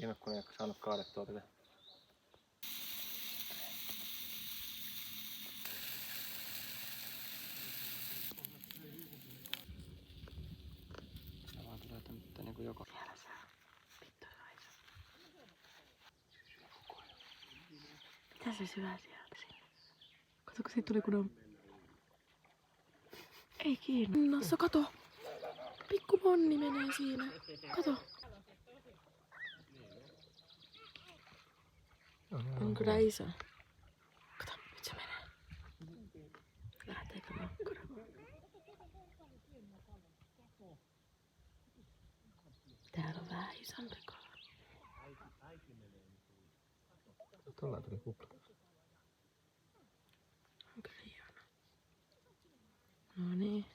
ikinä, kun ei saanut kaadettua tätä. Tää vaan tulee tänne niinku joko. Siellä se on. Vittu Raisa. Mitä se syö sieltä sinne? Kato, kun siitä tuli kun ei kiinnossa, kato. Pikku monni menee siinä. Kato. On kyllä iso. Kato, nyt se menee. Lähteekö makkara? Täällä on vähän isompi kala. Tuolla tuli kupla. On kyllä hieno. No niin.